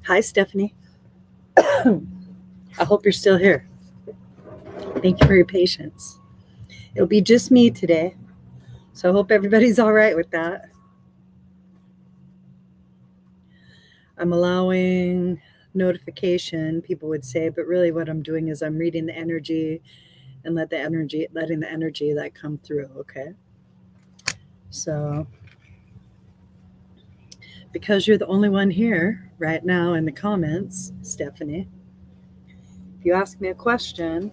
Hi, Stephanie. I hope you're still here. Thank you for your patience. It'll be just me today, so I hope everybody's all right with that. I'm allowing notification, people would say, but really what I'm doing is I'm reading the energy and letting the energy that come through, okay? So because you're the only one here right now in the comments, Stephanie, if you ask me a question,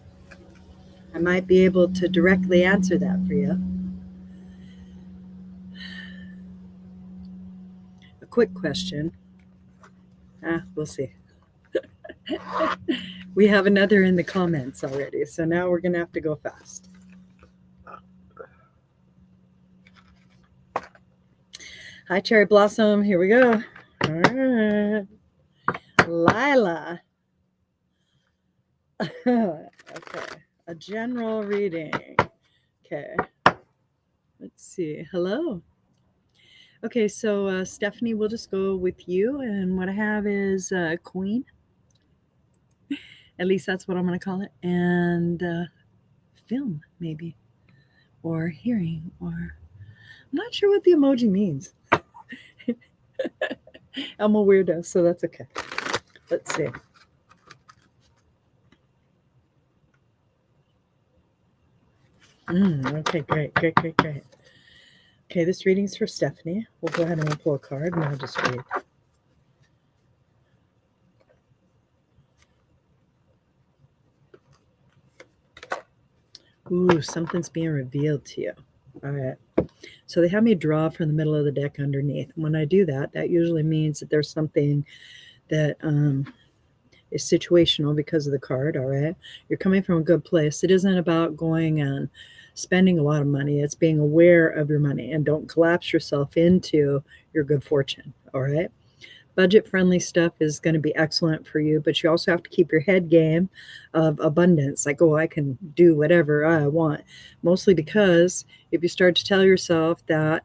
I might be able to directly answer that for you. A quick question. We'll see. We have another in the comments already, so now we're going to have to go fast. Hi, Cherry Blossom. Here we go. All right. Lila. Okay. A general reading. Okay. Let's see. Hello. Okay, so Stephanie, we'll just go with you. And what I have is Queen. At least that's what I'm going to call it. And film, maybe. Or hearing. Or I'm not sure what the emoji means. I'm a weirdo, so that's okay. Let's see. Okay, great. Okay, this reading's for Stephanie. We'll go ahead and we'll pull a card and I'll just read. Ooh, something's being revealed to you. All right. So they have me draw from the middle of the deck underneath. When I do that, that usually means that there's something that is situational because of the card, all right? You're coming from a good place. It isn't about going and spending a lot of money. It's being aware of your money and don't collapse yourself into your good fortune, all right? Budget-friendly stuff is going to be excellent for you, but you also have to keep your head game of abundance. Like, oh, I can do whatever I want. Mostly because if you start to tell yourself that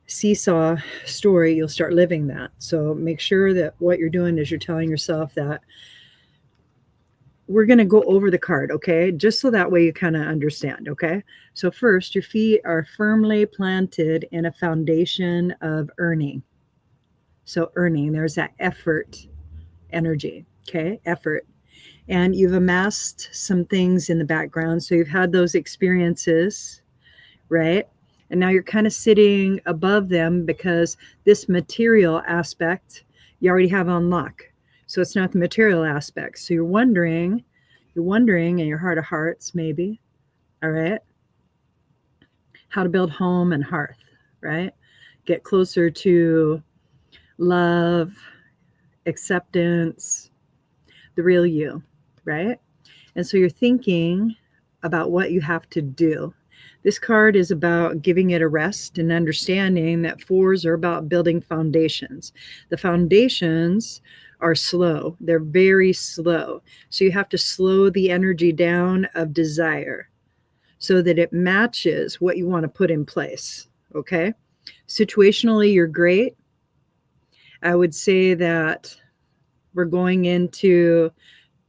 seesaw story, you'll start living that. So make sure that what you're doing is you're telling yourself that we're going to go over the card, okay? Just so that way you kind of understand, okay? So first, your feet are firmly planted in a foundation of earning. So earning, there's that effort energy, okay? Effort. And you've amassed some things in the background. So you've had those experiences, right? And now you're kind of sitting above them because this material aspect you already have on lock. So it's not the material aspect. So you're wondering in your heart of hearts, maybe, all right, how to build home and hearth, right? Get closer to love, acceptance, the real you, right? And so you're thinking about what you have to do. This card is about giving it a rest and understanding that fours are about building foundations. The foundations are slow. They're very slow. So you have to slow the energy down of desire so that it matches what you want to put in place, okay? Situationally, you're great. I would say that we're going into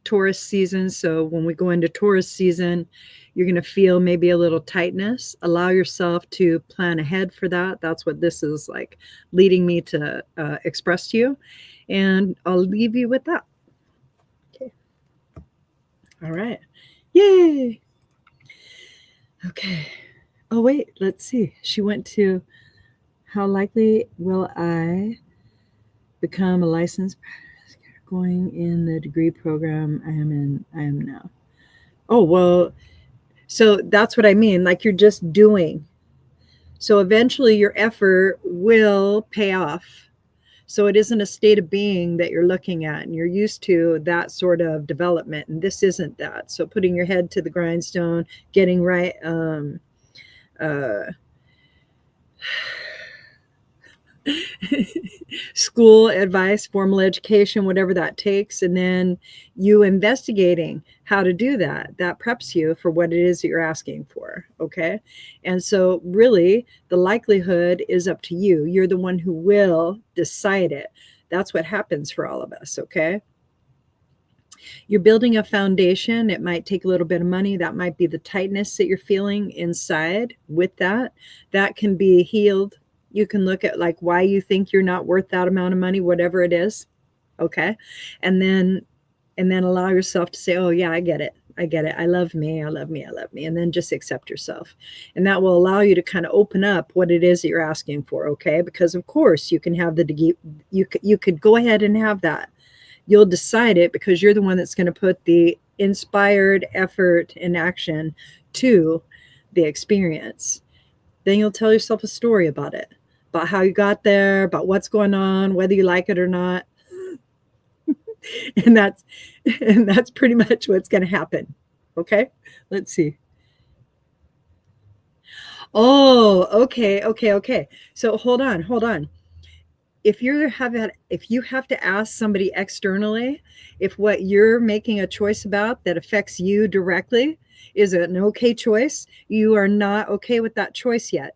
Taurus season. So when we go into Taurus season, you're going to feel maybe a little tightness. Allow yourself to plan ahead for that. That's what this is like leading me to express to you. And I'll leave you with that. Okay. All right. Yay. Okay. Oh, wait, let's see. She went to, how likely will I become a licensed going in the degree program I am now? Oh, well, so that's what I mean. Like you're just doing. So eventually your effort will pay off. So it isn't a state of being that you're looking at and you're used to that sort of development. And this isn't that. So putting your head to the grindstone, getting right, school advice, formal education, whatever that takes, and then you investigating how to do that. That preps you for what it is that you're asking for, okay? And so really, the likelihood is up to you. You're the one who will decide it. That's what happens for all of us, okay? You're building a foundation. It might take a little bit of money. That might be the tightness that you're feeling inside with that. That can be healed. You can look at like why you think you're not worth that amount of money, whatever it is. Okay. And then allow yourself to say, oh yeah, I get it. I get it. I love me. I love me. I love me. And then just accept yourself. And that will allow you to kind of open up what it is that you're asking for. Okay. Because of course you can have you could go ahead and have that. You'll decide it because you're the one that's going to put the inspired effort and action to the experience. Then you'll tell yourself a story about it, about how you got there, about what's going on, whether you like it or not. and that's pretty much what's going to happen. Okay? Let's see. Oh, okay. So hold on. If you have to ask somebody externally if what you're making a choice about that affects you directly is an okay choice, you are not okay with that choice yet.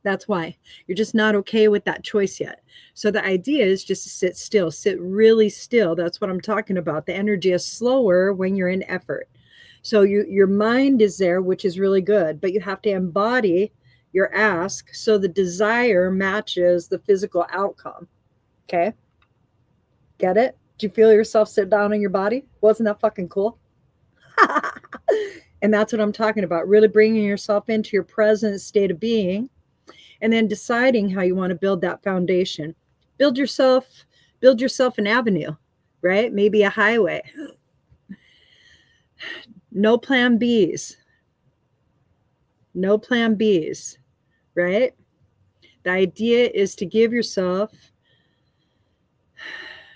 That's why you're just not okay with that choice yet. So the idea is just to sit still, sit really still. That's what I'm talking about. The energy is slower when you're in effort. So your mind is there, which is really good, but you have to embody your ask so the desire matches the physical outcome. Okay? Get it? Do you feel yourself sit down in your body? Wasn't that fucking cool? And that's what I'm talking about. Really bringing yourself into your present state of being and then deciding how you want to build that foundation. Build yourself an avenue, right? Maybe a highway. No plan Bs. No plan Bs, right? The idea is to give yourself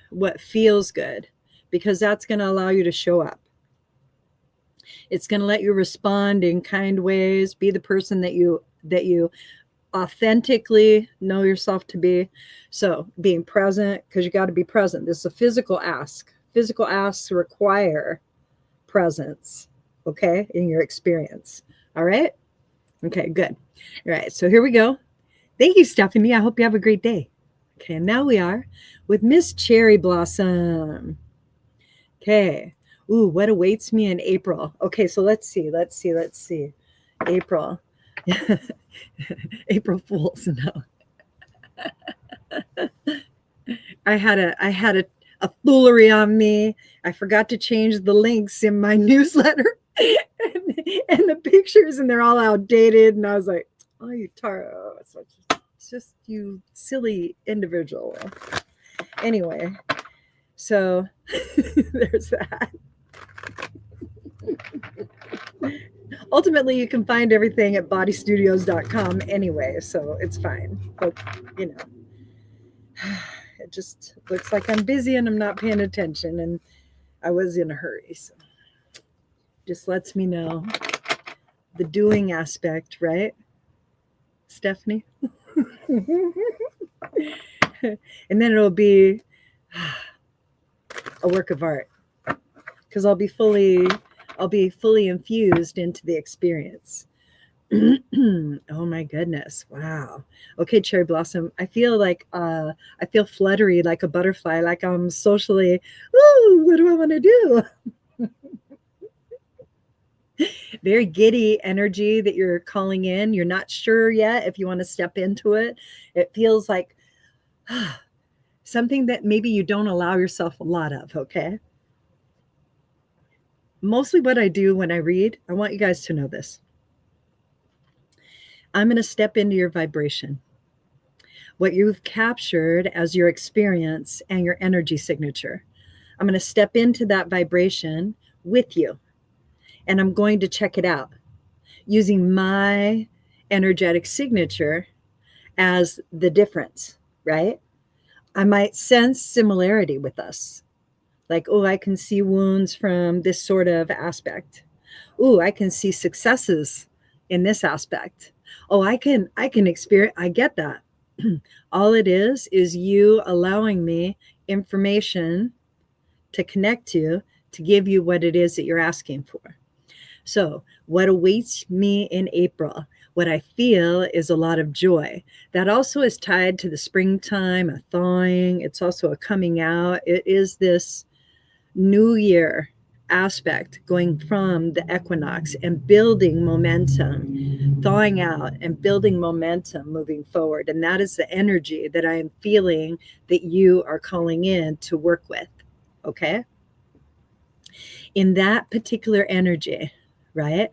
what feels good because that's going to allow you to show up. It's going to let you respond in kind ways, be the person that you authentically know yourself to be. So being present, because you got to be present. This is a physical ask. Physical asks require presence, okay, in your experience. All right? Okay, good. All right, so here we go. Thank you, Stephanie. I hope you have a great day. Okay, and now we are with Miss Cherry Blossom. Okay. Ooh, what awaits me in April? Okay, so let's see. April. April Fools. No. I had a foolery on me. I forgot to change the links in my newsletter and the pictures, and they're all outdated. And I was like, oh, you Tara, it's just you silly individual. Anyway, so there's that. Ultimately, you can find everything at bodystudios.com anyway, so it's fine. But, you know, it just looks like I'm busy and I'm not paying attention, and I was in a hurry. So just lets me know the doing aspect, right, Stephanie? And then it'll be a work of art because I'll be fully infused into the experience. Oh my goodness. Wow. Okay, Cherry Blossom. I feel fluttery like a butterfly, like I'm socially, ooh, what do I want to do? Very giddy energy that you're calling in. You're not sure yet if you want to step into it. It feels like something that maybe you don't allow yourself a lot of, okay? Mostly what I do when I read, I want you guys to know this. I'm going to step into your vibration, what you've captured as your experience and your energy signature. I'm going to step into that vibration with you, and I'm going to check it out using my energetic signature as the difference, right? I might sense similarity with us. Like, oh, I can see wounds from this sort of aspect. Oh, I can see successes in this aspect. Oh, I can experience, I get that. All it is you allowing me information to connect to give you what it is that you're asking for. So what awaits me in April? What I feel is a lot of joy. That also is tied to the springtime, a thawing. It's also a coming out. It is this new year aspect going from the equinox and building momentum, thawing out and building momentum moving forward. And that is the energy that I am feeling that you are calling in to work with. Okay? In that particular energy, right?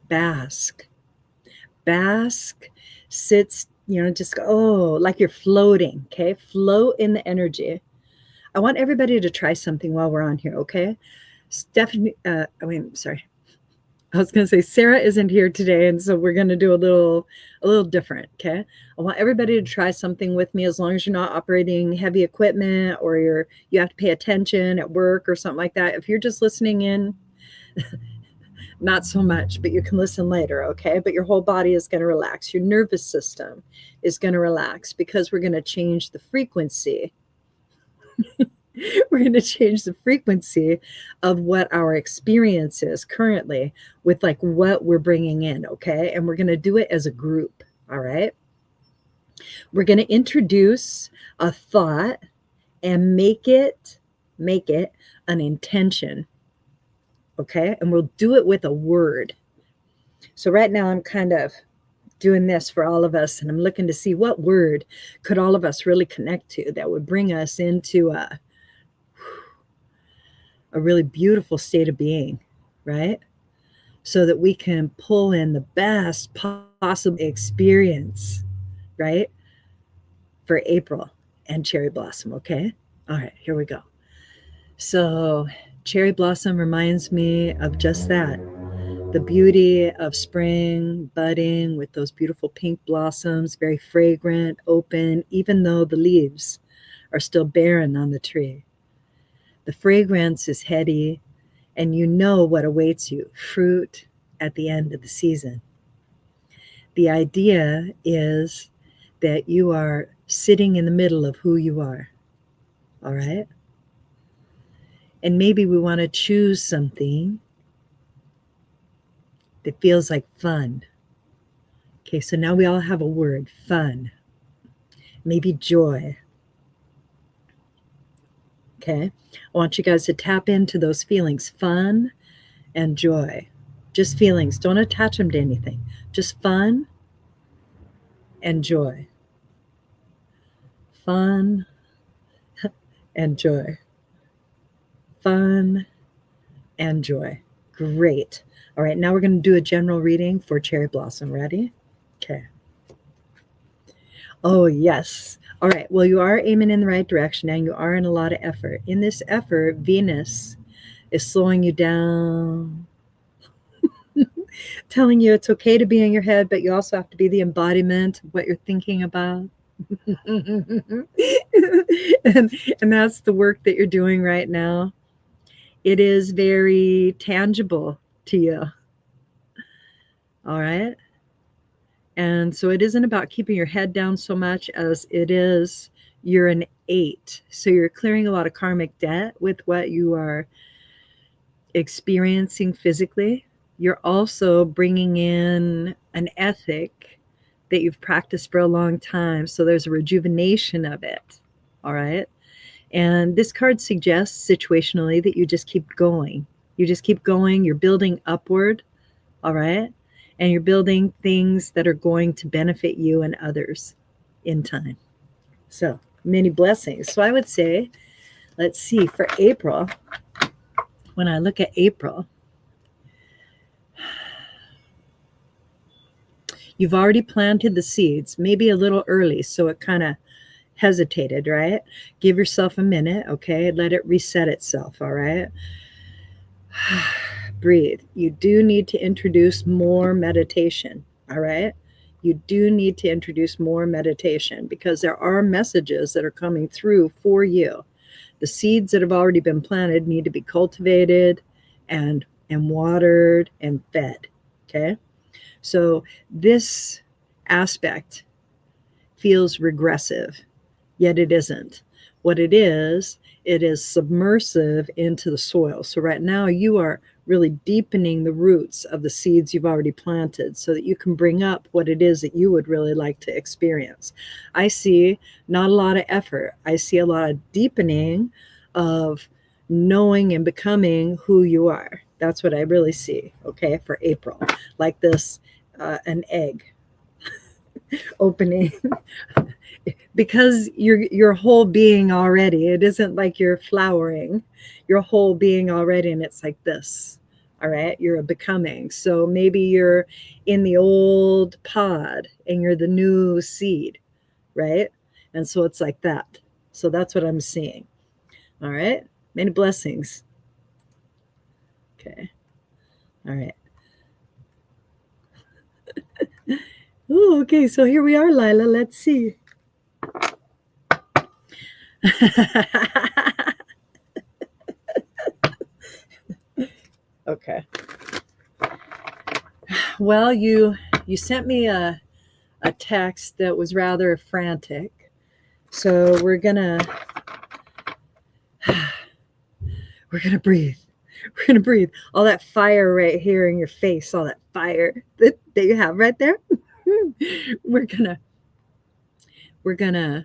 Bask. Bask, sits, just like you're floating, okay? Float in the energy. I want everybody to try something while we're on here, okay? Stephanie, sorry. I was going to say Sarah isn't here today, and so we're going to do a little different, okay? I want everybody to try something with me, as long as you're not operating heavy equipment or you have to pay attention at work or something like that. If you're just listening in, not so much, but you can listen later, okay? But your whole body is going to relax. Your nervous system is going to relax, because we're going to change the frequency. We're going to change the frequency of what our experience is currently with like what we're bringing in, okay? And we're going to do it as a group, all right? We're going to introduce a thought and make it an intention, okay? And we'll do it with a word. So right now I'm kind of doing this for all of us, and I'm looking to see what word could all of us really connect to that would bring us into a really beautiful state of being, right? So that we can pull in the best possible experience, right? For April and cherry blossom, okay? All right, here we go. So cherry blossom reminds me of just that. The beauty of spring budding with those beautiful pink blossoms, very fragrant, open, even though the leaves are still barren on the tree. The fragrance is heady, and you know what awaits you, fruit at the end of the season. The idea is that you are sitting in the middle of who you are, all right? And maybe we want to choose something that feels like fun. Okay, so now we all have a word, fun. Maybe joy. Okay, I want you guys to tap into those feelings, fun and joy. Just feelings, don't attach them to anything. Just fun and joy. Fun and joy. Fun and joy. Great. All right, now we're going to do a general reading for cherry blossom. Ready? Okay. Oh, yes. All right. Well, you are aiming in the right direction, and you are in a lot of effort. In this effort, Venus is slowing you down, telling you it's okay to be in your head, but you also have to be the embodiment of what you're thinking about. and that's the work that you're doing right now. It is very tangible to you. All right. And so it isn't about keeping your head down so much as it is you're an 8. So you're clearing a lot of karmic debt with what you are experiencing physically. You're also bringing in an ethic that you've practiced for a long time. So there's a rejuvenation of it. All right. And this card suggests situationally that you just keep going. You just keep going. You're building upward. All right. And you're building things that are going to benefit you and others in time. So many blessings. So I would say, let's see, for April, when I look at April, you've already planted the seeds, maybe a little early, so it kind of hesitated, right? Give yourself a minute, okay? Let it reset itself, all right? Breathe. You do need to introduce more meditation, all right? You do need to introduce more meditation, because there are messages that are coming through for you. The seeds that have already been planted need to be cultivated and watered and fed, okay? So this aspect feels regressive, yet it isn't. What it is submersive into the soil. So right now you are really deepening the roots of the seeds you've already planted so that you can bring up what it is that you would really like to experience. I see not a lot of effort. I see a lot of deepening of knowing and becoming who you are. That's what I really see, okay, for April. Like this, an egg opening because your whole being already. It isn't like you're flowering, your whole being already, and it's like this. All right, you're a becoming. So maybe you're in the old pod and you're the new seed, right? And so it's like that. So that's what I'm seeing. All right, many blessings. Okay. All right. Oh, okay, so here we are, Lila. Let's see. Okay. Well, you sent me a text that was rather frantic. So we're gonna breathe. We're gonna breathe. All that fire right here in your face, all that fire that you have right there. we're gonna we're gonna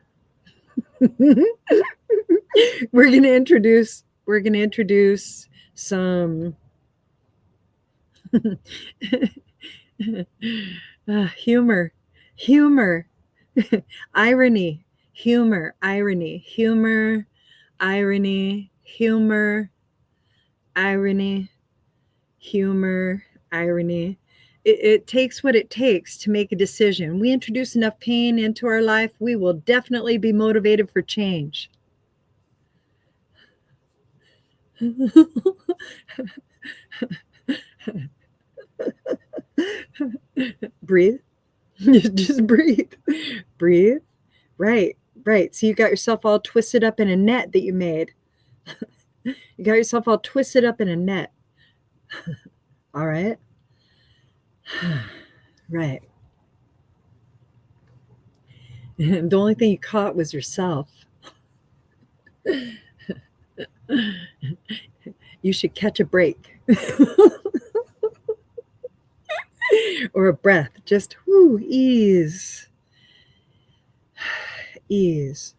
we're gonna introduce some humor, irony, irony, irony, irony. It takes what it takes to make a decision. We introduce enough pain into our life, we will definitely be motivated for change. Breathe. Just breathe. Breathe. Right. So you got yourself all twisted up in a net that you made. You got yourself all twisted up in a net. All right. Right. And the only thing you caught was yourself. You should catch a break. Or a breath. Just ease. Ease.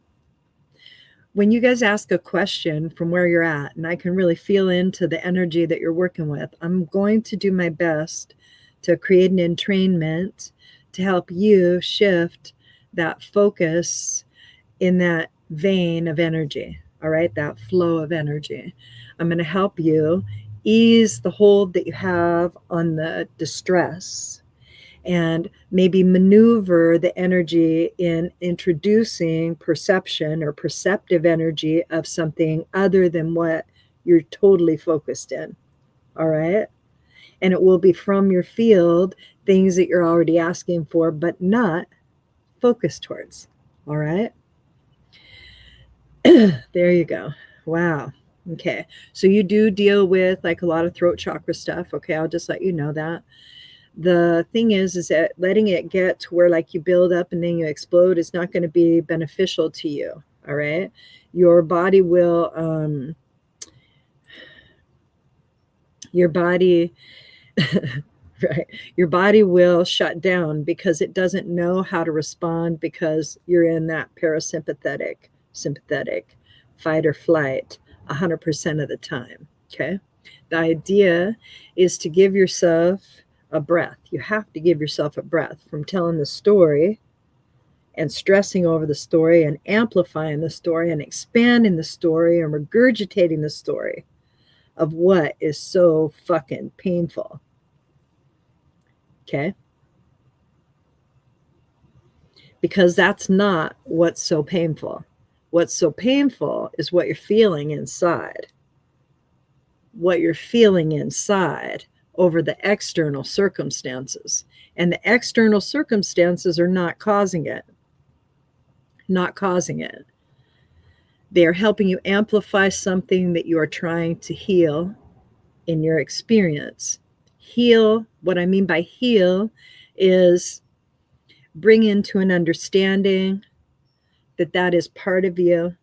When you guys ask a question from where you're at, and I can really feel into the energy that you're working with, I'm going to do my best to create an entrainment to help you shift that focus in that vein of energy, all right, that flow of energy. I'm going to help you ease the hold that you have on the distress and maybe maneuver the energy in introducing perception or perceptive energy of something other than what you're totally focused in. All right. And it will be from your field, things that you're already asking for, but not focused towards. All right. There you go. Wow. Okay. So you do deal with like a lot of throat chakra stuff. Okay. I'll just let you know that. The thing is that letting it get to where like you build up and then you explode is not going to be beneficial to you. All right. Your body will, right. Your body will shut down because it doesn't know how to respond because you're in that parasympathetic, sympathetic, fight or flight 100% of the time. Okay. The idea is to give yourself a breath. You have to give yourself a breath from telling the story and stressing over the story and amplifying the story and expanding the story and regurgitating the story of what is so fucking painful. Okay? Because that's not what's so painful. What's so painful is what you're feeling inside. What you're feeling inside over the external circumstances. And the external circumstances are not causing it. Not causing it. They are helping you amplify something that you are trying to heal in your experience. Heal, what I mean by heal is bring into an understanding that that is part of you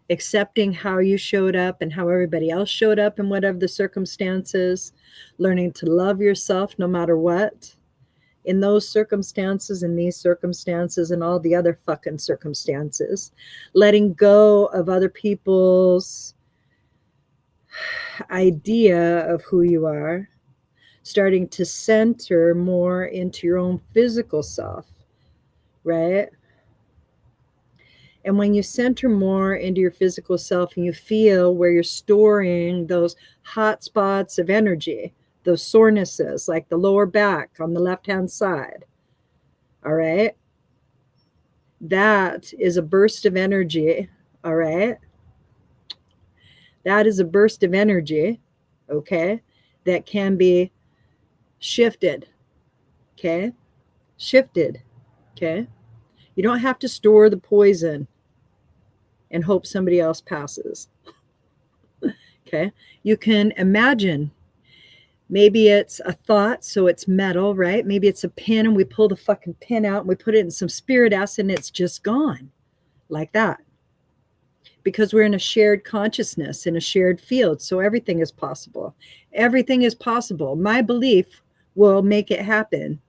accepting how you showed up and how everybody else showed up in whatever the circumstances, learning to love yourself no matter what, in those circumstances, in these circumstances, and all the other fucking circumstances, letting go of other people's idea of who you are, starting to center more into your own physical self, right? And when you center more into your physical self and you feel where you're storing those hot spots of energy, those sorenesses, like the lower back on the left-hand side, all right? That is a burst of energy, all right? That is a burst of energy, okay, that can be shifted, okay? Shifted, okay? You don't have to store the poison and hope somebody else passes, okay? You can imagine, maybe it's a thought, so it's metal, right? Maybe it's a pin and we pull the fucking pin out and we put it in some spirit acid and it's just gone, like that. Because we're in a shared consciousness, in a shared field. So everything is possible. Everything is possible. My belief will make it happen.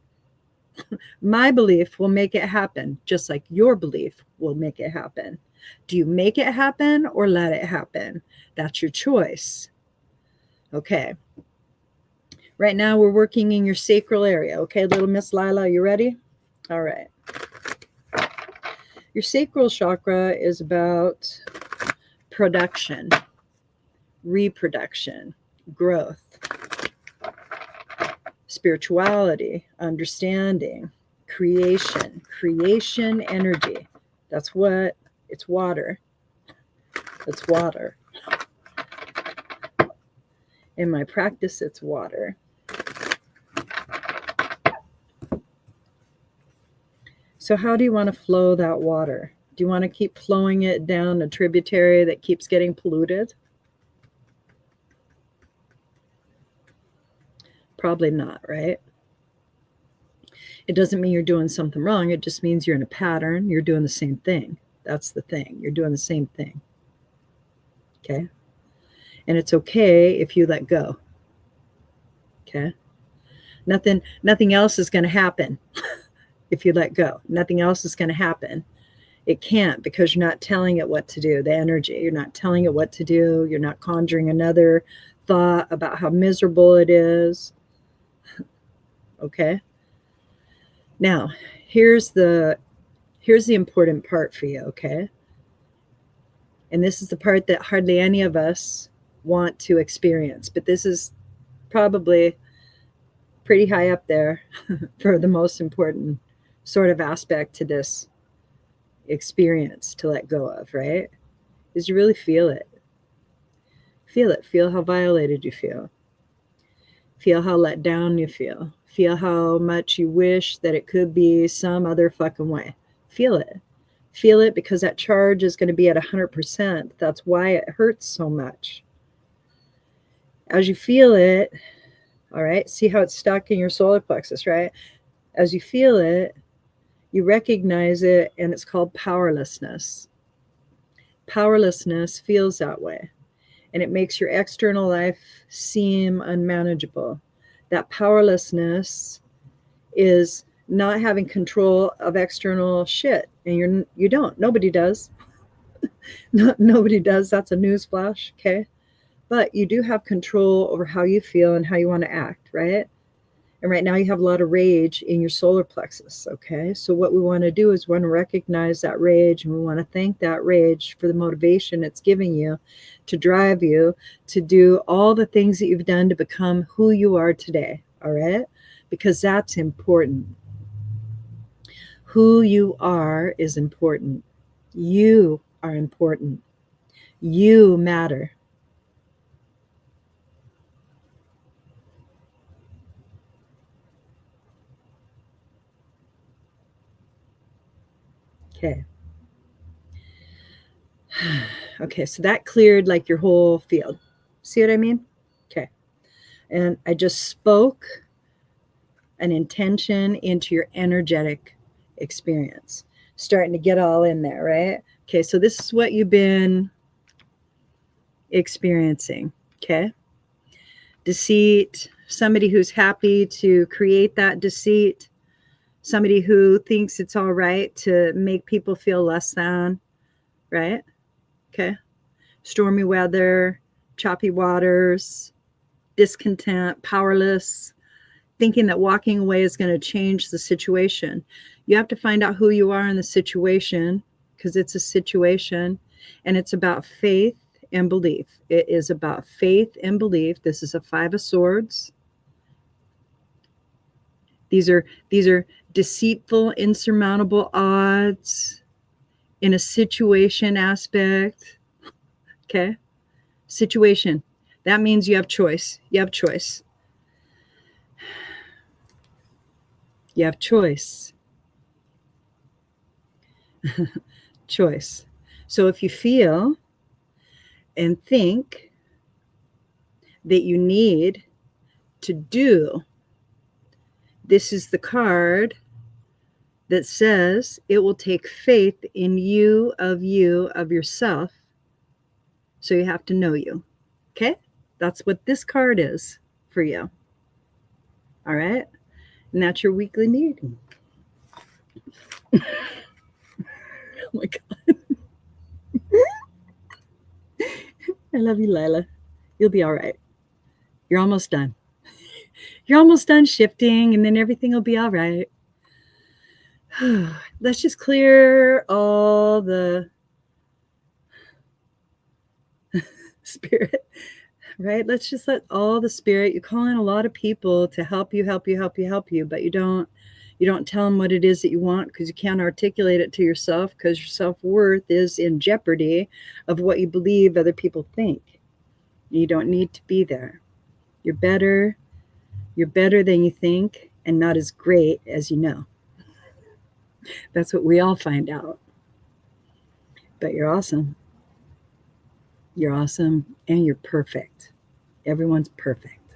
My belief will make it happen, just like your belief will make it happen. Do you make it happen or let it happen? That's your choice. Okay. Right now we're working in your sacral area. Okay, little Miss Lila, you ready? All right. Your sacral chakra is about production, reproduction, growth, spirituality, understanding, creation energy. That's what it's water. It's water. In my practice, it's water. So how do you want to flow that water? Do you want to keep flowing it down a tributary that keeps getting polluted? Probably not, right? It doesn't mean you're doing something wrong. It just means you're in a pattern. You're doing the same thing. That's the thing. You're doing the same thing. Okay? And it's okay if you let go. Okay? Nothing else is going to happen if you let go. Nothing else is going to happen. It can't, because you're not telling it what to do, the energy. You're not telling it what to do. You're not conjuring another thought about how miserable it is. Okay? Now, here's the important part for you, okay? And this is the part that hardly any of us want to experience, but this is probably pretty high up there for the most important sort of aspect to this experience to let go of, right? Is you really feel it. Feel it. Feel how violated you feel. Feel how let down you feel. Feel how much you wish that it could be some other fucking way. Feel it. Feel it, because that charge is going to be at 100%. That's why it hurts so much. As you feel it, all right, see how it's stuck in your solar plexus, right? As you feel it, you recognize it, and it's called powerlessness. Powerlessness feels that way, and it makes your external life seem unmanageable. That powerlessness is not having control of external shit, and you don't. Nobody does. Nobody does. That's a news flash, okay? But you do have control over how you feel and how you want to act, right? And right now you have a lot of rage in your solar plexus, okay? So what we want to do is we want to recognize that rage, and we want to thank that rage for the motivation it's giving you to drive you to do all the things that you've done to become who you are today, all right? Because that's important. Who you are is important. You are important. You matter. Okay. Okay, so that cleared like your whole field. See what I mean? Okay. And I just spoke an intention into your energetic experience, starting to get all in there, right? Okay, so this is what you've been experiencing. Okay. Deceit, somebody who's happy to create that deceit, somebody who thinks it's all right to make people feel less than, right? Okay. Stormy weather, choppy waters, discontent, powerless, thinking that walking away is going to change the situation. You have to find out who you are in the situation, because it's a situation, and it's about faith and belief. It is about faith and belief. This is a 5 of Swords. These are deceitful, insurmountable odds in a situation aspect. Okay? Situation. That means you have choice. You have choice. You have choice. Choice. So if you feel and think that you need to do, this is the card that says it will take faith in you, of yourself. So you have to know you. Okay? That's what this card is for you. All right? And that's your weekly meeting. Oh my God. I love you, Lila. You'll be all right. You're almost done. You're almost done shifting, and then everything will be all right. Let's just clear all the spirit, right? Let's just let all the spirit, you call in a lot of people to help you, but you don't tell them what it is that you want, because you can't articulate it to yourself, because your self-worth is in jeopardy of what you believe other people think. You don't need to be there. You're better than you think, and not as great as you know. That's what we all find out. But you're awesome. You're awesome, and you're perfect. Everyone's perfect.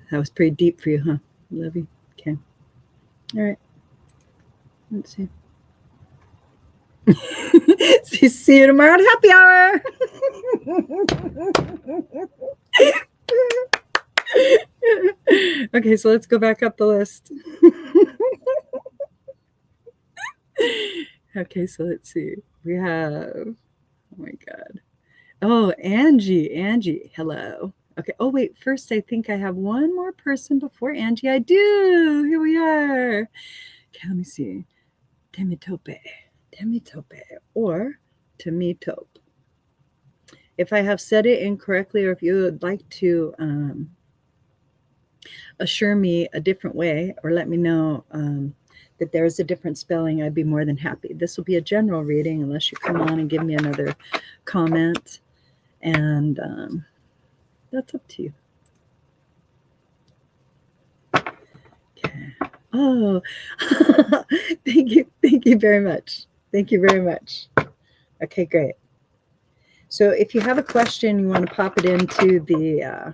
That was pretty deep for you, huh? Love you. Okay. All right. Let's see. See you tomorrow at happy hour. Okay, so let's go back up the list. Okay, so let's see. We have, oh my God. Oh, Angie, hello. Okay, oh wait, first I think I have one more person before Angie. I do, here we are. Okay, let me see. Temitope, or Temitope. If I have said it incorrectly, or if you would like to assure me a different way, or let me know that there's a different spelling, I'd be more than happy. This will be a general reading unless you come on and give me another comment, and that's up to you. Okay. Oh, thank you very much. Thank you very much. Okay, great. So if you have a question, you want to pop it into the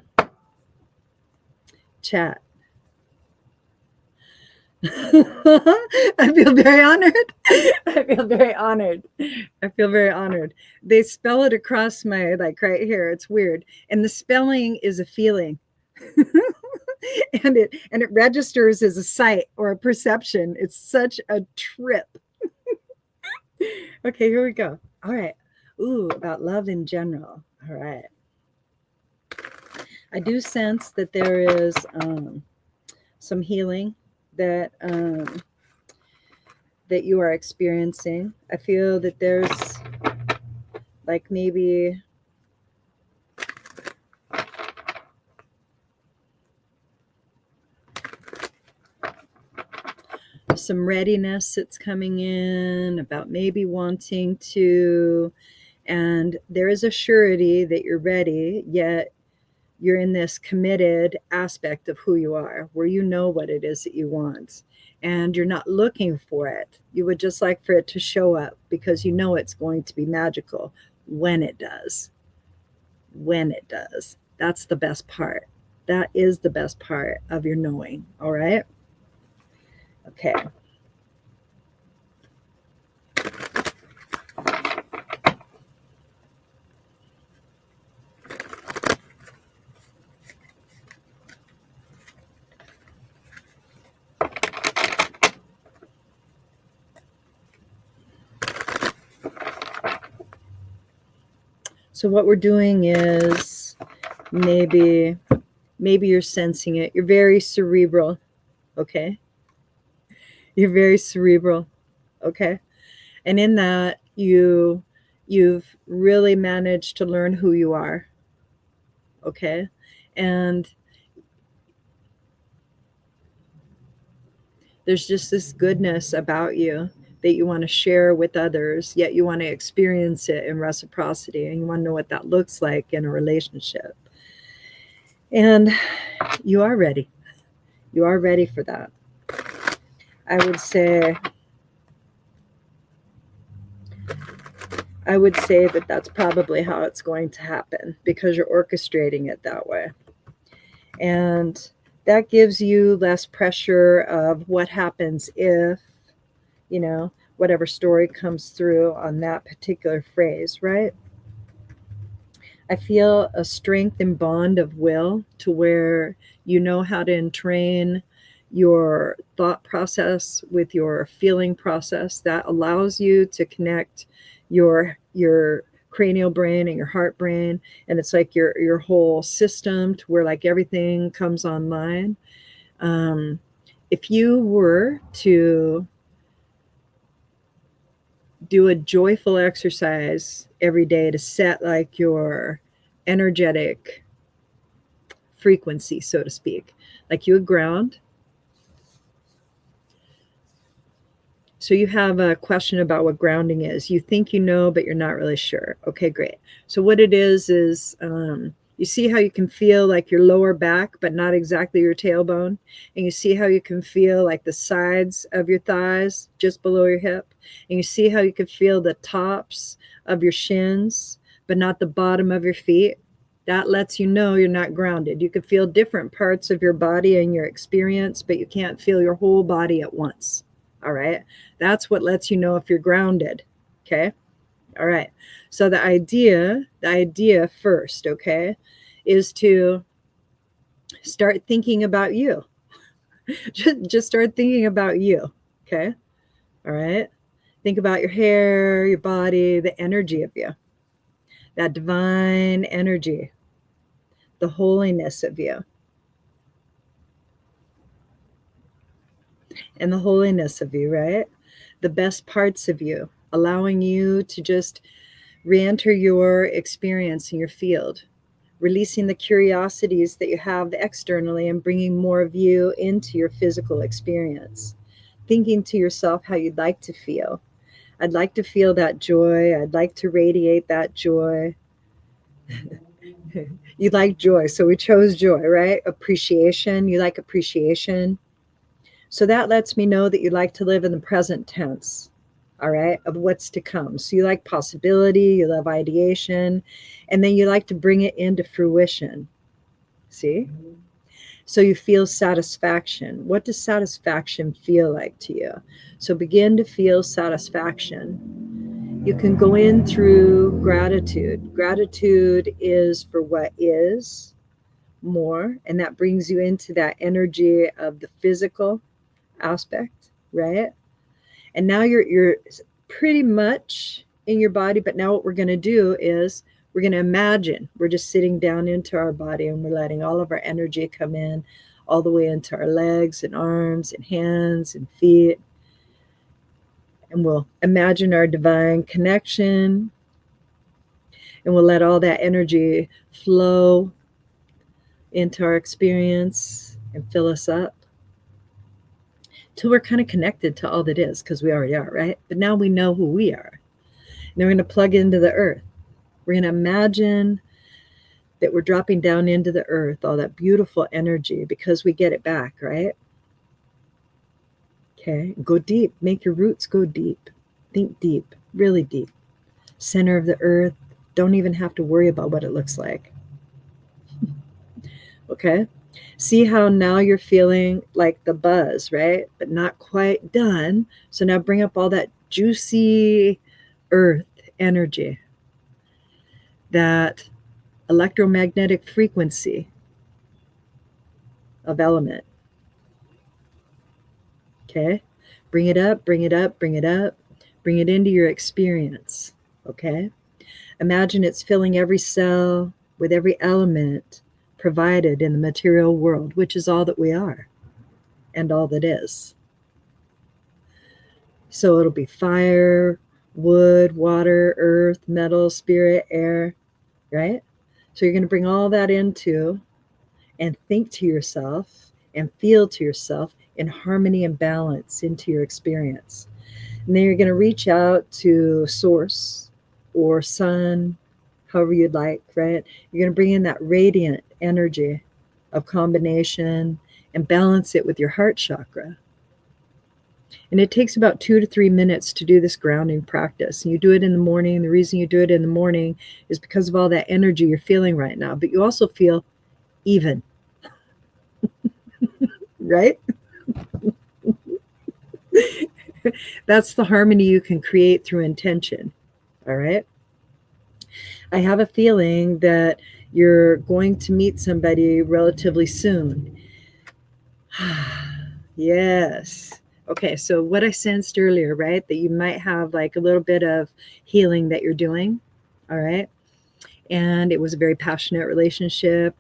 chat. I feel very honored. I feel very honored. They spell it across my, like right here. It's weird. And the spelling is a feeling. and it registers as a sight or a perception. It's such a trip. Okay, here we go. All right. Ooh, about love in general. All right. I do sense that there is some healing that that you are experiencing. I feel that there's like maybe some readiness that's coming in, about maybe wanting to, and there is a surety that you're ready, yet you're in this committed aspect of who you are, where you know what it is that you want, and you're not looking for it. You would just like for it to show up, because you know it's going to be magical when it does. When it does. That's the best part. That is the best part of your knowing. All right? Okay. So what we're doing is maybe you're sensing it. You're very cerebral, okay? You're very cerebral, okay? And in that, you've really managed to learn who you are, okay? And there's just this goodness about you that you want to share with others, yet you want to experience it in reciprocity, and you want to know what that looks like in a relationship. And you are ready. You are ready for that. I would say that that's probably how it's going to happen, because you're orchestrating it that way. And that gives you less pressure of what happens if, whatever story comes through on that particular phrase, right? I feel a strength and bond of will to where you know how to entrain your thought process with your feeling process. That allows you to connect your cranial brain and your heart brain, and it's like your whole system to where like everything comes online. If you were to do a joyful exercise every day to set like your energetic frequency, so to speak, like you would ground. So you have a question about what grounding is. You think you know, but you're not really sure. Okay, great. So what it is you see how you can feel like your lower back, but not exactly your tailbone. And you see how you can feel like the sides of your thighs just below your hip. And you see how you can feel the tops of your shins, but not the bottom of your feet. That lets you know you're not grounded. You can feel different parts of your body and your experience, but you can't feel your whole body at once. All right. That's what lets you know if you're grounded. Okay. All right. So the idea first, okay, is to start thinking about you. Just start thinking about you. Okay. All right. Think about your hair, your body, the energy of you, that divine energy, the holiness of you, and the holiness of you, right? The best parts of you, allowing you to just re-enter your experience in your field, releasing the curiosities that you have externally and bringing more of you into your physical experience. Thinking to yourself how you'd like to feel. I'd like to feel that joy. I'd like to radiate that joy. You like joy, so we chose joy, right? Appreciation. You like appreciation. So that lets me know that you like to live in the present tense, all right, of what's to come. So you like possibility, you love ideation, and then you like to bring it into fruition. See? So you feel satisfaction. What does satisfaction feel like to you? So begin to feel satisfaction. You can go in through gratitude. Gratitude is for what is more, and that brings you into that energy of the physical aspect, right? And now you're pretty much in your body, but now what we're going to do is we're going to imagine we're just sitting down into our body, and we're letting all of our energy come in all the way into our legs and arms and hands and feet. And we'll imagine our divine connection, and we'll let all that energy flow into our experience and fill us up till we're kind of connected to all that is, because we already are, right? But now we know who we are. And then we're going to plug into the earth. We're going to imagine that we're dropping down into the earth, all that beautiful energy, because we get it back, right? Okay, go deep. Make your roots go deep. Think deep, really deep. Center of the earth. Don't even have to worry about what it looks like. Okay? See how now you're feeling like the buzz, right? But not quite done. So now bring up all that juicy earth energy, that electromagnetic frequency of element. Okay? Bring it up, bring it up, bring it up. Bring it into your experience. Okay? Imagine it's filling every cell with every element provided in the material world, which is all that we are and all that is. So it'll be fire, wood, water, earth, metal, spirit, air, right? So you're going to bring all that into and think to yourself and feel to yourself in harmony and balance into your experience. And then you're going to reach out to source or sun, however you'd like, right? You're going to bring in that radiant energy of combination and balance it with your heart chakra. And it takes about 2 to 3 minutes to do this grounding practice. And you do it in the morning. The reason you do it in the morning is because of all that energy you're feeling right now. But you also feel even, right? That's the harmony you can create through intention. All right. I have a feeling that you're going to meet somebody relatively soon. Yes. Okay, so what I sensed earlier, right, that you might have like a little bit of healing that you're doing, all right? And it was a very passionate relationship,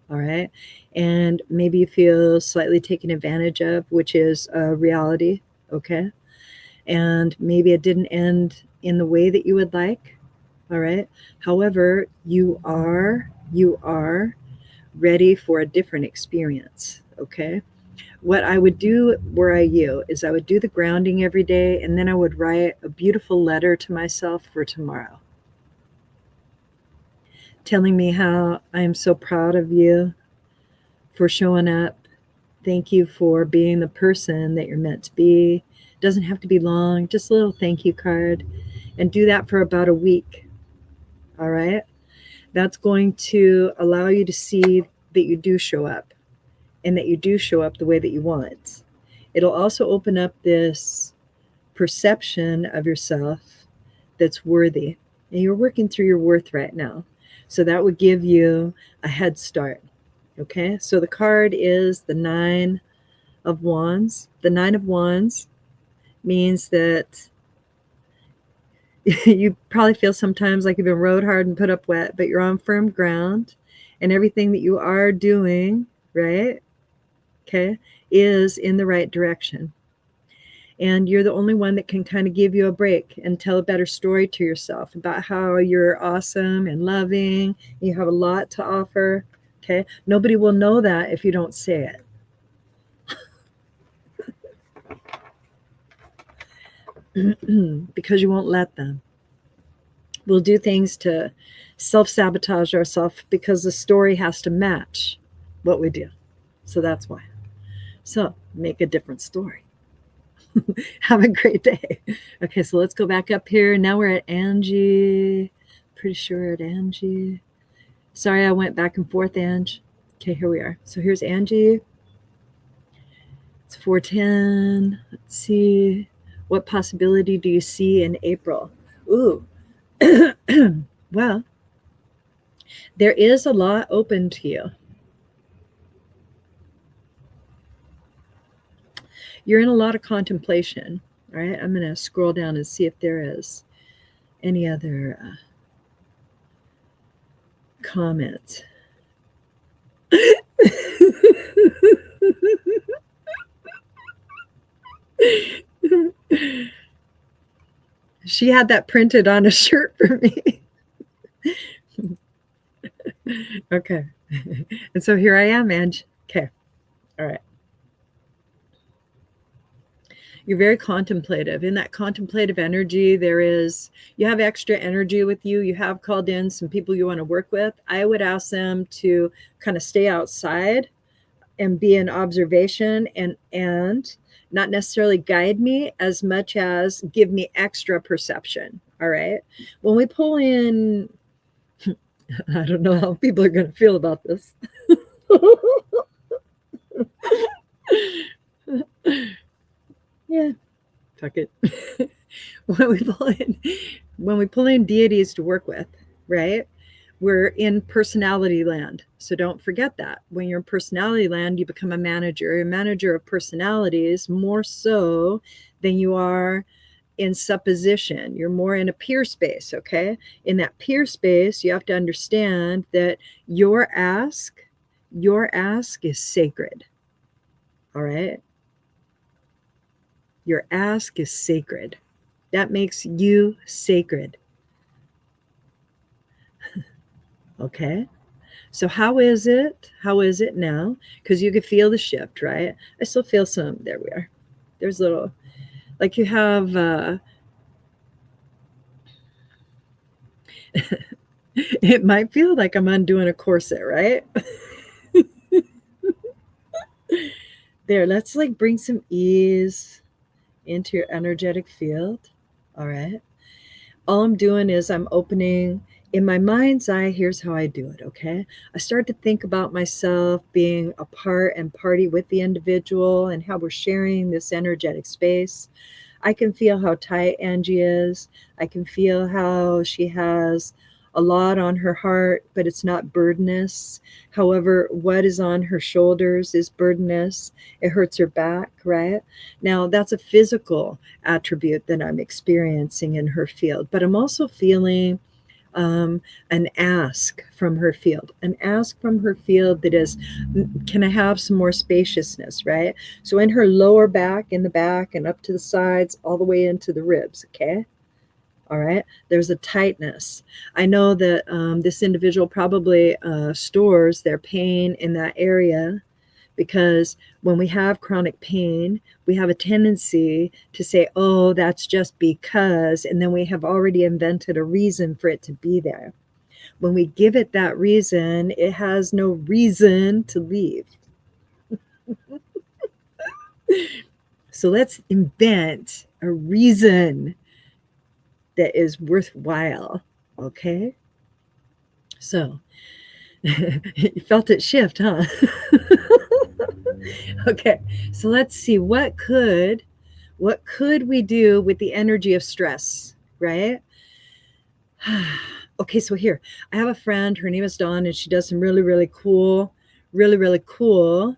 all right? And maybe you feel slightly taken advantage of, which is a reality, okay? And maybe it didn't end in the way that you would like, all right? However, you are ready for a different experience, okay? What I would do were I you is I would do the grounding every day, and then I would write a beautiful letter to myself for tomorrow, telling me how I am so proud of you for showing up. Thank you for being the person that you're meant to be. It doesn't have to be long, just a little thank you card, and do that for about a week. All right? That's going to allow you to see that you do show up and that you do show up the way that you want. It'll also open up this perception of yourself that's worthy. And you're working through your worth right now. So that would give you a head start. Okay, so the card is the 9 of Wands. The 9 of Wands means that you probably feel sometimes like you've been rode hard and put up wet, but you're on firm ground, and everything that you are doing, right, okay, is in the right direction. And you're the only one that can kind of give you a break and tell a better story to yourself about how you're awesome and loving. You have a lot to offer. Okay. Nobody will know that if you don't say it. Because you won't let them. We'll do things to self-sabotage ourselves because the story has to match what we do. So that's why. So make a different story. Have a great day. Okay, so let's go back up here. Now we're at Angie. Pretty sure we're at Angie. Sorry, I went back and forth, Ange. Okay, here we are. So here's Angie. It's 4:10. Let's see. What possibility do you see in April? Ooh. Well, there is a lot open to you. You're in a lot of contemplation. All right, I'm going to scroll down and see if there is any other comments. She had that printed on a shirt for me. Okay. And so here I am, Ange. Okay. All right. You're very contemplative. In that contemplative energy, you have extra energy with you. You have called in some people you want to work with. I would ask them to kind of stay outside and be in observation and not necessarily guide me as much as give me extra perception. All right. When we pull in, I don't know how people are going to feel about this. Yeah, fuck it. when we pull in deities to work with, right? We're in personality land. So don't forget that. When you're in personality land, you become a manager of personalities more so than you are in supposition. You're more in a peer space, okay? In that peer space, you have to understand that your ask is sacred. All right? Your ask is sacred. That makes you sacred. Okay? So how is it? How is it now? Because you could feel the shift, right? I still feel some. There we are. There's little, like you have, it might feel like I'm undoing a corset, right? There, let's like bring some ease into your energetic field. All right. All I'm doing is I'm opening in my mind's eye. Here's how I do it. Okay. I start to think about myself being a part and party with the individual and how we're sharing this energetic space. I can feel how tight Angie is. I can feel how she has a lot on her heart, but it's not burdenous. However, what is on her shoulders is burdenous. It hurts her back, right? Now, that's a physical attribute that I'm experiencing in her field, but I'm also feeling an ask from her field, that is, can I have some more spaciousness, right? So in her lower back, in the back, and up to the sides, all the way into the ribs, okay? All right, there's a tightness. I know that this individual probably stores their pain in that area, because when we have chronic pain, we have a tendency to say, oh, that's just because, and then we have already invented a reason for it to be there. When we give it that reason, it has no reason to leave. So let's invent a reason that is worthwhile, okay? So you felt it shift, huh? Okay, so let's see, what could we do with the energy of stress, right? Okay, so here, I have a friend, her name is Dawn, and she does some really cool, really cool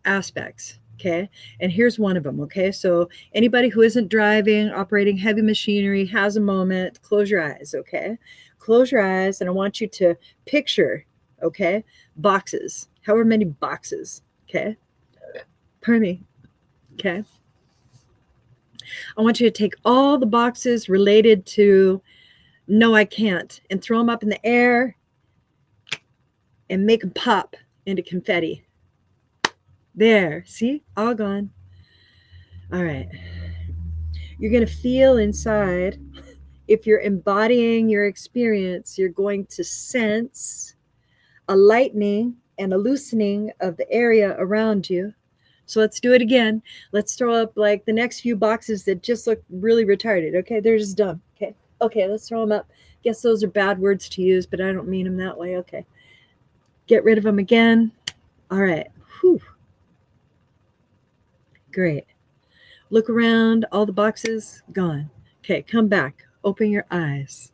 aspects, okay? And here's one of them, okay? So anybody who isn't driving, operating heavy machinery, has a moment, close your eyes, okay? Close your eyes, and I want you to picture, okay, boxes, however many boxes, okay? Pardon me, okay? I want you to take all the boxes related to no, I can't, and throw them up in the air and make them pop into confetti. There, see, all gone. All right. You're going to feel inside, if you're embodying your experience, you're going to sense a lightening and a loosening of the area around you. So let's do it again. Let's throw up like the next few boxes that just look really retarded. Okay, they're just dumb. Okay, let's throw them up. Guess those are bad words to use, but I don't mean them that way. Okay. Get rid of them again. All right. Whew. Great. Look around. All the boxes gone. Okay, come back. Open your eyes.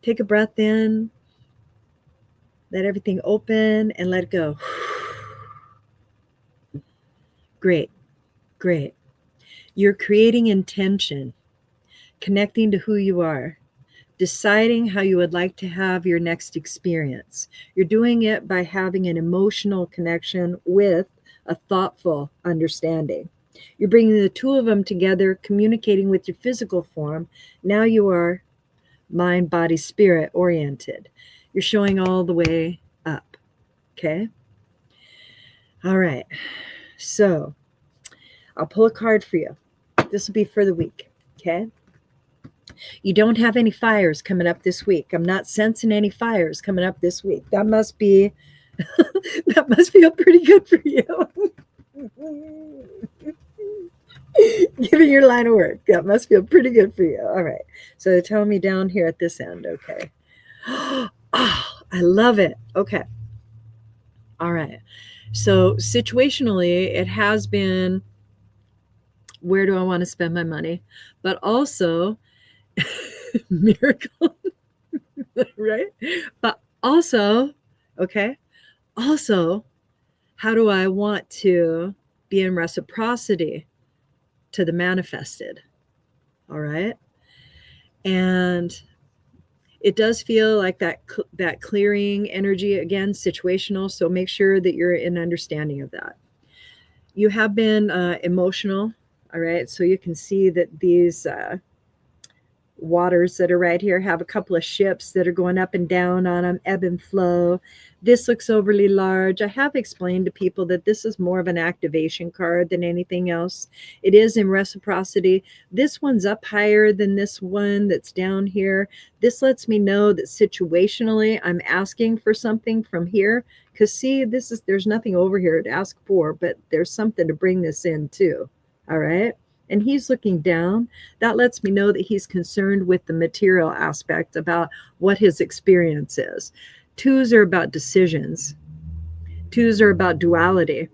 Take a breath in. Let everything open and let it go. Great. You're creating intention, connecting to who you are, deciding how you would like to have your next experience. You're doing it by having an emotional connection with a thoughtful understanding. You're bringing the two of them together, communicating with your physical form. Now you are mind, body, spirit oriented. You're showing all the way up. Okay? All right. So I'll pull a card for you. This will be for the week. Okay? You don't have any fires coming up this week. I'm not sensing any fires coming up this week. That must be that must feel pretty good for you. Given your line of work, that must feel pretty good for you. All right. So they're telling me down here at this end. Okay. Oh, I love it. Okay. All right. So situationally, it has been, where do I want to spend my money? But also, miracle, right? But also, okay, also, how do I want to be in reciprocity to the manifested. All right. And it does feel like that clearing energy, again, situational. So make sure that you're in understanding of that. You have been emotional. All right. So you can see that these waters that are right here have a couple of ships that are going up and down on them, ebb and flow. This looks overly large. I have explained to people that this is more of an activation card than anything else. It is in reciprocity. This one's up higher than this one that's down here. This lets me know that situationally I'm asking for something from here, because see, there's nothing over here to ask for, but there's something to bring this in too. All right. And he's looking down. That lets me know that he's concerned with the material aspect about what his experience is. Twos are about decisions. Twos are about duality.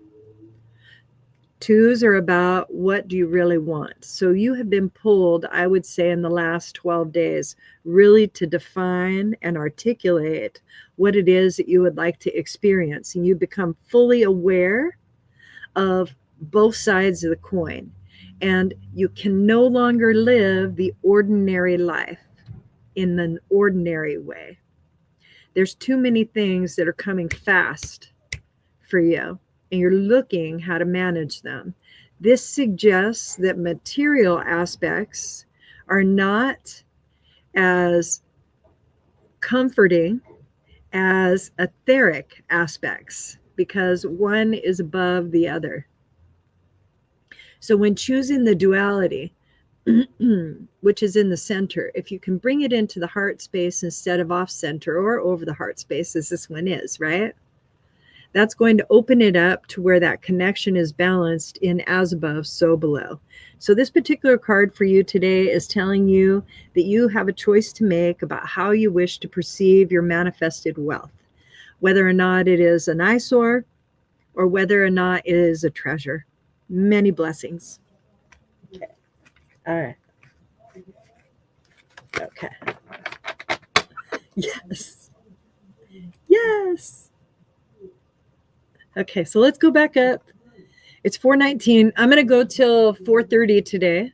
Twos are about what do you really want. So you have been pulled, I would say, in the last 12 days, really to define and articulate what it is that you would like to experience. And you become fully aware of both sides of the coin. And you can no longer live the ordinary life in an ordinary way. There's too many things that are coming fast for you, and you're looking how to manage them. This suggests that material aspects are not as comforting as etheric aspects, because one is above the other. So when choosing the duality, which is in the center, if you can bring it into the heart space instead of off center or over the heart space, as this one is, right? That's going to open it up to where that connection is balanced in as above, so below. So this particular card for you today is telling you that you have a choice to make about how you wish to perceive your manifested wealth, whether or not it is an eyesore or whether or not it is a treasure. Many blessings. Okay. All right. Okay. Yes. Yes. Okay, so let's go back up. It's 4:19. I'm going to go till 4:30 today.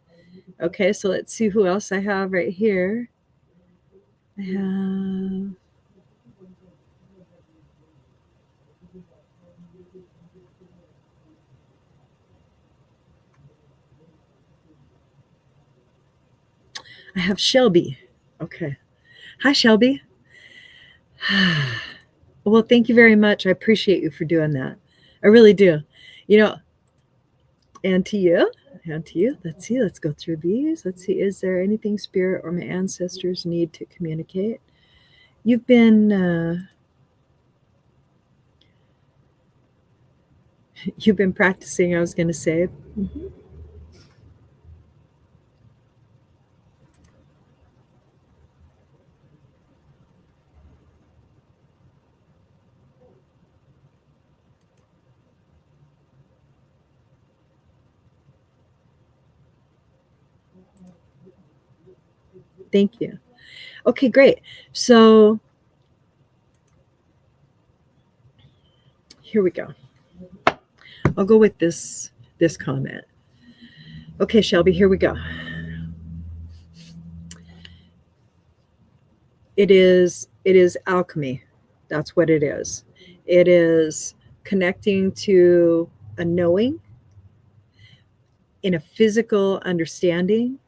Okay, so let's see who else I have right here. I have Shelby. Okay. Hi, Shelby. Well, thank you very much. I appreciate you for doing that. I really do. You know, and to you. Let's see. Let's go through these. Let's see. Is there anything spirit or my ancestors need to communicate? You've been practicing, I was going to say. Mm-hmm. Thank you. Okay, great. So here we go. I'll go with this comment. Okay, Shelby, here we go. It is alchemy. That's what it is. It is connecting to a knowing in a physical understanding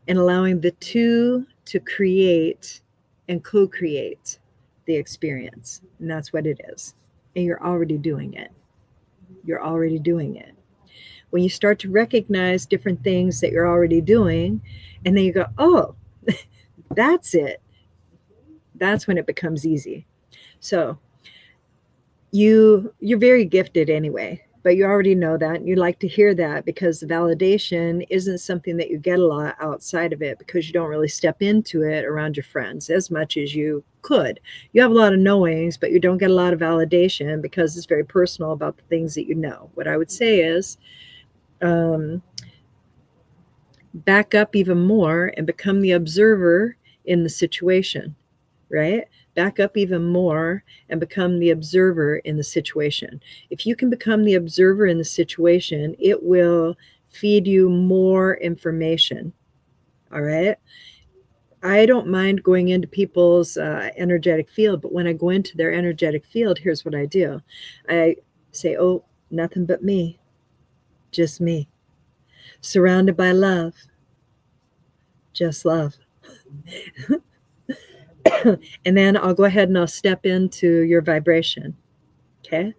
and allowing the two to create and co-create the experience. And that's what it is. And you're already doing it. You're already doing it. When you start to recognize different things that you're already doing, and then you go, oh, that's it. That's when it becomes easy. So you're very gifted anyway, but you already know that, and you like to hear that, because the validation isn't something that you get a lot outside of it, because you don't really step into it around your friends as much as you could. You have a lot of knowings, but you don't get a lot of validation because it's very personal about the things that you know. What I would say is back up even more and become the observer in the situation, right? Back up even more and become the observer in the situation. If you can become the observer in the situation, it will feed you more information. All right. I don't mind going into people's energetic field, but when I go into their energetic field, here's what I do. I say, oh, nothing but me, just me, surrounded by love, just love. And then I'll go ahead and I'll step into your vibration. Okay.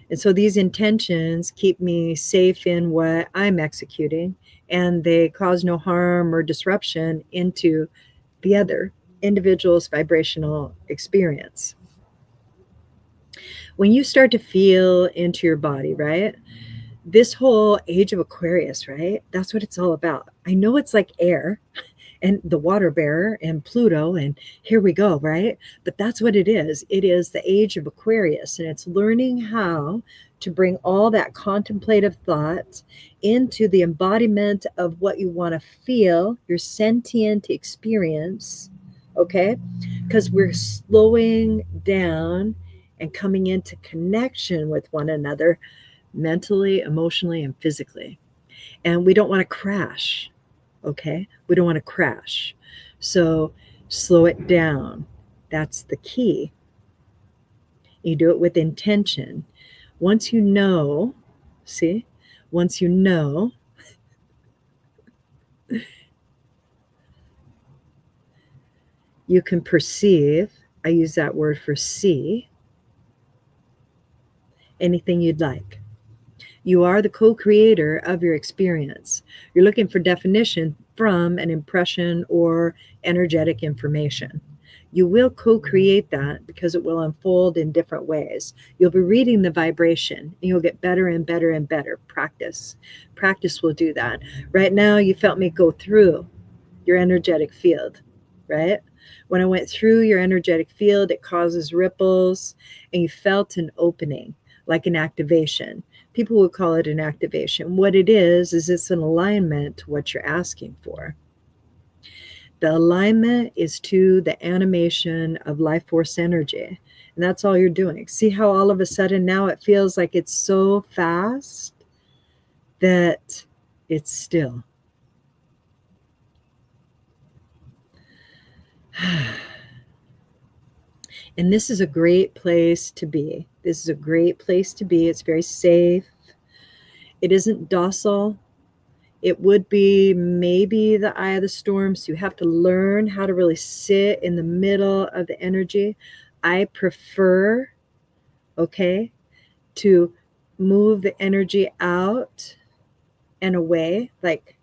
And so these intentions keep me safe in what I'm executing, and they cause no harm or disruption into the other individual's vibrational experience. When you start to feel into your body, right? This whole age of Aquarius, right? That's what it's all about. I know it's like air and the water bearer and Pluto, and here we go, right? But that's what it is. It is the age of Aquarius, and it's learning how to bring all that contemplative thought into the embodiment of what you want to feel, your sentient experience, okay? Because we're slowing down and coming into connection with one another mentally, emotionally, and physically. And we don't want to crash. Okay. We don't want to crash. So slow it down. That's the key. You do it with intention. Once you know, see, once you know, you can perceive. I use that word for see anything you'd like. You are the co-creator of your experience. You're looking for definition from an impression or energetic information. You will co-create that because it will unfold in different ways. You'll be reading the vibration and you'll get better and better and better. Practice. Practice will do that. Right now, you felt me go through your energetic field, right? When I went through your energetic field, it causes ripples and you felt an opening, like an activation. People would call it an activation. What it is it's an alignment to what you're asking for. The alignment is to the animation of life force energy. And that's all you're doing. See how all of a sudden now it feels like it's so fast that it's still. And this is a great place to be. This is a great place to be. It's very safe. It isn't docile. It would be maybe the eye of the storm. So you have to learn how to really sit in the middle of the energy. I prefer, okay, to move the energy out and away, like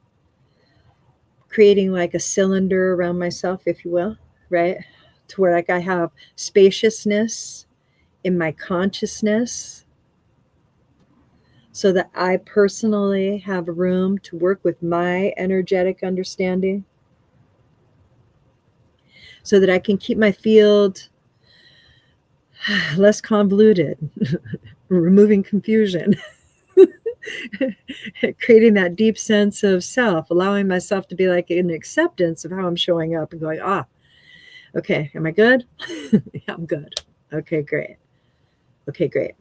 creating like a cylinder around myself, if you will, right? To where like I have spaciousness in my consciousness so that I personally have room to work with my energetic understanding so that I can keep my field less convoluted, removing confusion, creating that deep sense of self, allowing myself to be like in acceptance of how I'm showing up and going, okay, am I good? Yeah, I'm good. Okay, great. Okay, great.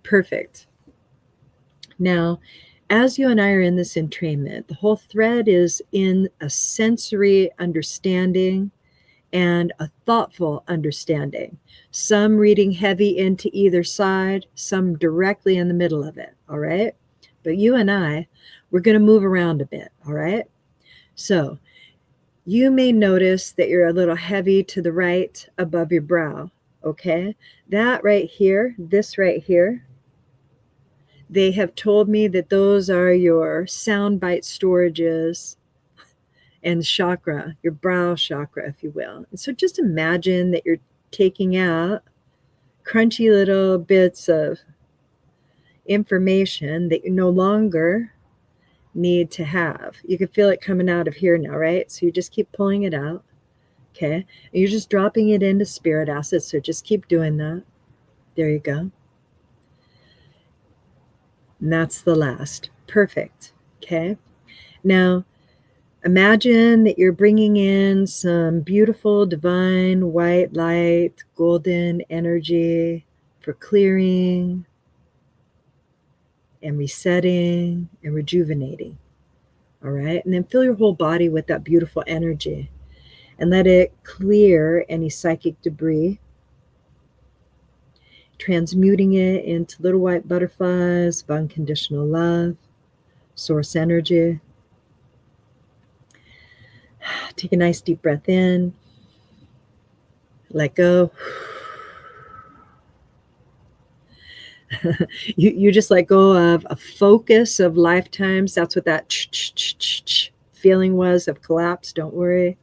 Perfect. Now, as you and I are in this entrainment, the whole thread is in a sensory understanding and a thoughtful understanding. Some reading heavy into either side, some directly in the middle of it, all right? But you and I, we're going to move around a bit, all right? So you may notice that you're a little heavy to the right above your brow, okay? That right here, this right here, they have told me that those are your sound bite storages and chakra, your brow chakra, if you will. And so just imagine that you're taking out crunchy little bits of information that you no longer need to have. You can feel it coming out of here now, right? So you just keep pulling it out, okay? And you're just dropping it into spirit acid, so just keep doing that. There you go. And that's the last. Perfect, okay? Now, imagine that you're bringing in some beautiful, divine, white light, golden energy for clearing and resetting and rejuvenating. All right. And then fill your whole body with that beautiful energy and let it clear any psychic debris, transmuting it into little white butterflies of unconditional love, source energy. Take a nice deep breath in, let go. you just let go of a focus of lifetimes. That's what that feeling was of collapse. Don't worry.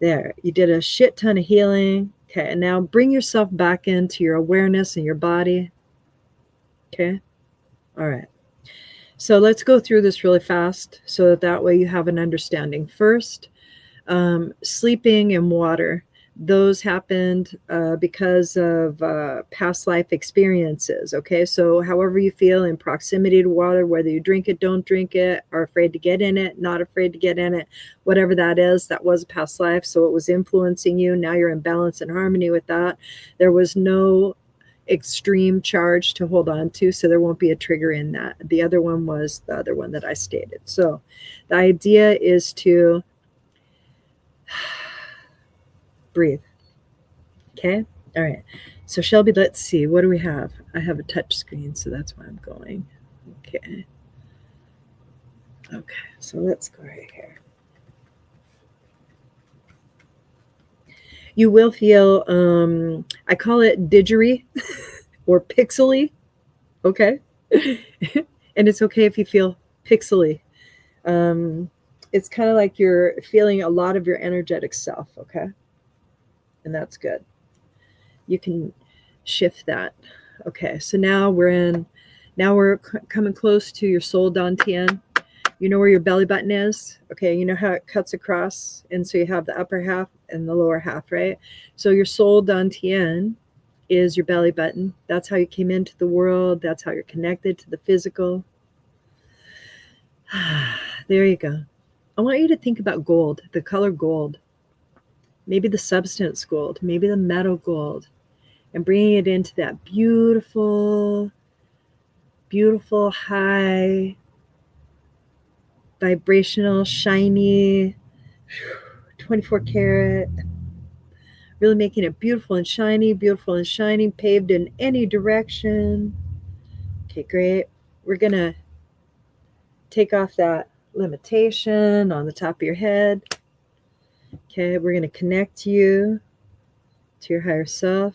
There, you did a shit ton of healing. Okay, and now bring yourself back into your awareness and your body. Okay, all right. So let's go through this really fast so that way you have an understanding. First, sleeping and water. Those happened because of past life experiences. Okay, so however you feel in proximity to water, whether you drink it, don't drink it, are afraid to get in it, not afraid to get in it, whatever that is, that was a past life. So it was influencing you. Now you're in balance and harmony with that. There was no extreme charge to hold on to, so there won't be a trigger in that. The other one was the other one that I stated. So the idea is to breathe. Okay. All right. So Shelby, let's see. What do we have? I have a touch screen, so that's why I'm going. Okay. Okay. So let's go right here. You will feel, I call it didgery or pixely. Okay. And it's okay if you feel pixely. It's kind of like you're feeling a lot of your energetic self. Okay. And that's good. You can shift that. Okay, so now we're coming close to your soul dantian. You know where your belly button is? Okay, you know how it cuts across, and so you have the upper half and the lower half, right? So your soul dantian is your belly button. That's how you came into the world. That's how you're connected to the physical. There you go. I want you to think about gold, the color gold, maybe the substance gold, maybe the metal gold, and bringing it into that beautiful, beautiful, high, vibrational, shiny, 24 karat, really making it beautiful and shiny, paved in any direction. Okay, great. We're going to take off that limitation on the top of your head. Okay, we're going to connect you to your higher self.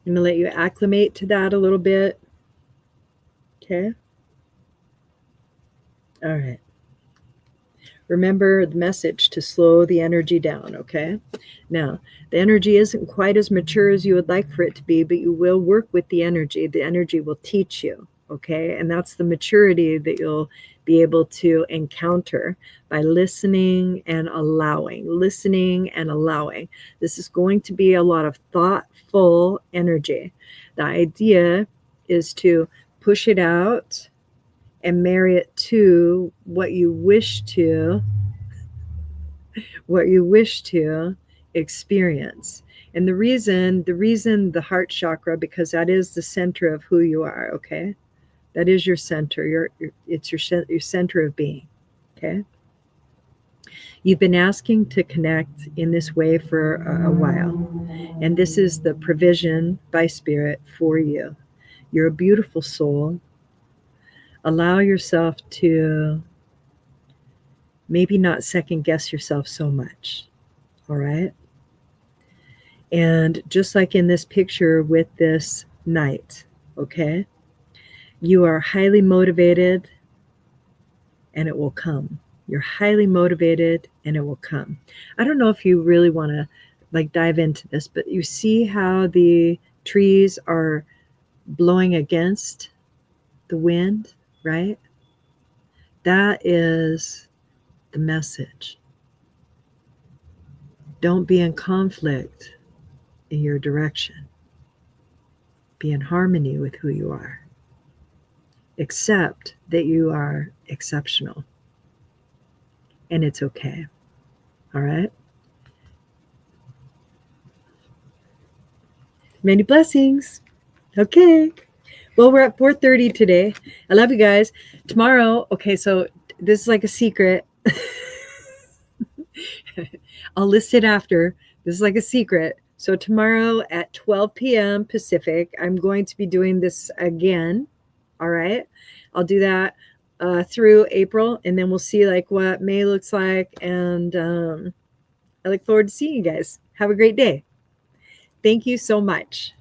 I'm going to let you acclimate to that a little bit. Okay. All right. Remember the message to slow the energy down, okay? Now, the energy isn't quite as mature as you would like for it to be, but you will work with the energy. The energy will teach you, okay? And that's the maturity that you'll be able to encounter by listening and allowing. Listening and allowing. This is going to be a lot of thoughtful energy. The idea is to push it out and marry it to what you wish to experience. And the reason the heart chakra, because that is the center of who you are. Okay, that is your center. It's your center of being. Okay, you've been asking to connect in this way for a while, and this is the provision by spirit for you. You're a beautiful soul. Allow yourself to maybe not second guess yourself so much. All right. And just like in this picture with this knight, okay, you are highly motivated and it will come. You're highly motivated and it will come. I don't know if you really want to like dive into this, but you see how the trees are blowing against the wind, right? That is the message. Don't be in conflict in your direction. Be in harmony with who you are. Accept that you are exceptional. And it's okay. All right? Many blessings. Okay. Well, we're at 4:30 today. I love you guys. Tomorrow, okay, so this is like a secret. I'll list it after. This is like a secret. So tomorrow at 12 p.m. Pacific, I'm going to be doing this again. All right. I'll do that through April, and then we'll see like what May looks like. And I look forward to seeing you guys. Have a great day. Thank you so much.